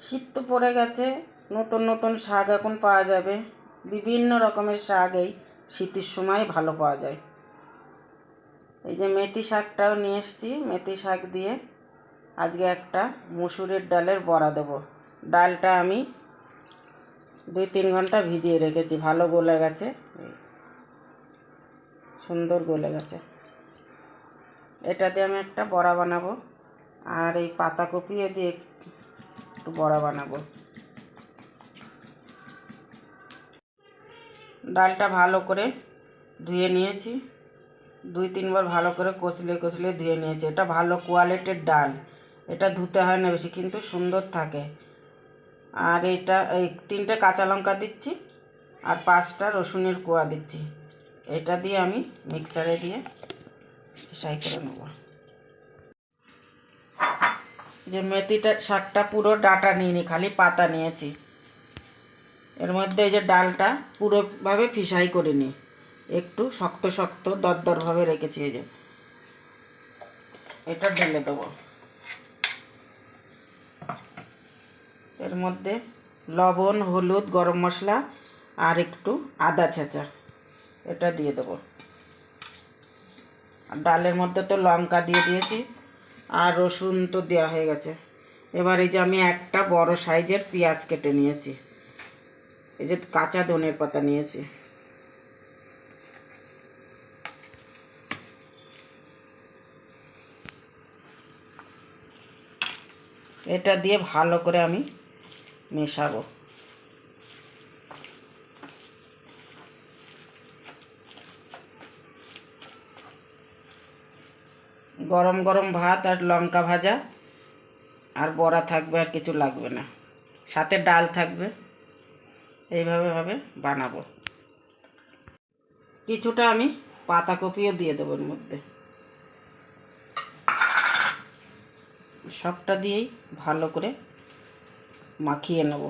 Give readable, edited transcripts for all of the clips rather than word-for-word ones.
শীত তো পড়ে গেছে, নতুন নতুন শাক এখন পাওয়া যাবে। বিভিন্ন রকমের শাক এই শীতের সময় ভালো পাওয়া যায়। এই যে মেথি শাকটাও নিয়ে এসেছি। মেথি শাক দিয়ে আজকে একটা মুসুরের ডালের বড়া দেবো। ডালটা আমি 2-3 ঘন্টা ভিজিয়ে রেখেছি, ভালো গলে গেছে, সুন্দর গলে গেছে। এটা দিয়ে আমি একটা বড়া বানাবো, আর এই পাতাকপি দিয়ে একটু বড়া বানাবো। ডালটা ভালো করে ধুয়ে নিয়েছি, 2-3 বার ভালো করে কচলে ধুয়ে নিয়েছি। এটা ভালো কোয়ালিটির ডাল, এটা ধুতে হয় না বেশি, কিন্তু সুন্দর থাকে। আর এটা এই 3টে কাঁচা লঙ্কা দিচ্ছি, আর 5টা রসুনের কোয়া দিচ্ছি। এটা দিয়ে আমি মিক্সারে দিয়ে ফ্রাই করে নেব। যে মেথিটা শাকটা পুরো ডাটা নিইনি, খালি পাতা নিয়েছি। এর মধ্যে এই যে ডালটা পুরোভাবে ফিসাই করে নিই, একটু শক্ত শক্ত দরদরভাবে রেখেছি। এই যে এটা ঢেলে দেবো। এর মধ্যে লবণ, হলুদ, গরম মশলা আর একটু আদা ছেঁচা এটা দিয়ে দেবো। আর ডালের মধ্যে তো লঙ্কা দিয়ে দিয়েছি, আর রসুন তো দেওয়া হয়ে গেছে। এবার এই যে আমি একটা বড় সাইজের পেঁয়াজ কেটে নিয়েছি, এই যে কাঁচা ধনের পাতা নিয়েছি। এটা দিয়ে ভালো করে আমি মেশাবো। গরম গরম ভাত আর লঙ্কা ভাজা আর বড়া থাকবে, আর কিছু লাগবে না, সাথে ডাল থাকবে। এইভাবে বানাবো। কিছুটা আমি পাতাকপিও দিয়ে দেবো এর মধ্যে। সবটা দিয়েই ভালো করে মাখিয়ে নেব।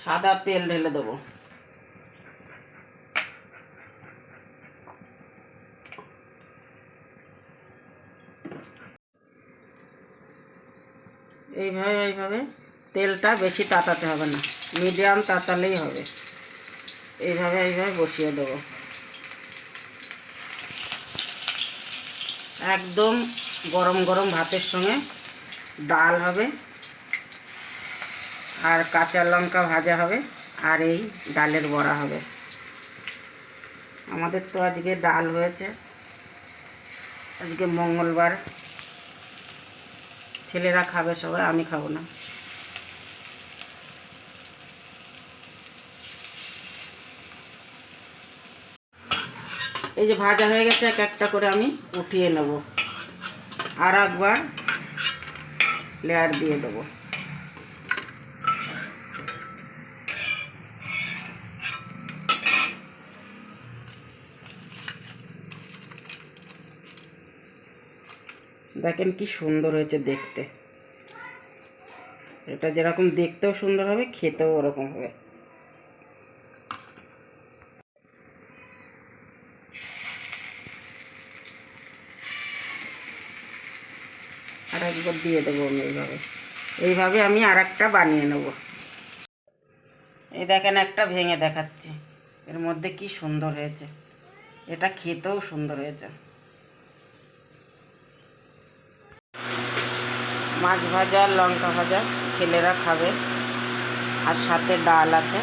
সাদা তেল ঢেলে দেবো। এইভাবে তেলটা বেশি তাতাতে হবে না, মিডিয়াম তাতালেই হবে। এইভাবে বসিয়ে দেবো। একদম গরম গরম ভাতের সঙ্গে ডাল হবে, আর কাঁচা লঙ্কা ভাজা হবে, আর এই ডালের বড়া হবে। আমাদের তো আজকে ডাল হয়েছে, আজকে মঙ্গলবার, ছেলেরা খাবে সবাই, আমি খাবো না। এই যে ভাজা হয়ে গেছে, এক একটা করে আমি উঠিয়ে নেব, আর একবার লেয়ার দিয়ে দেবো। দেখেন কি সুন্দর হয়েছে দেখতে। এটা যেরকম দেখতেও সুন্দর হবে, খেতেও ওরকম হবে। আর একবার দিয়ে দেবো আমি এইভাবে আমি আর একটা বানিয়ে নেব। এই দেখেন একটা ভেঙে দেখাচ্ছি, এর মধ্যে কি সুন্দর হয়েছে। এটা খেতেও সুন্দর হয়েছে। মাছ ভাজা, লঙ্কা ভাজা, ছেলেরা খাবে, আর সাথে ডাল আছে।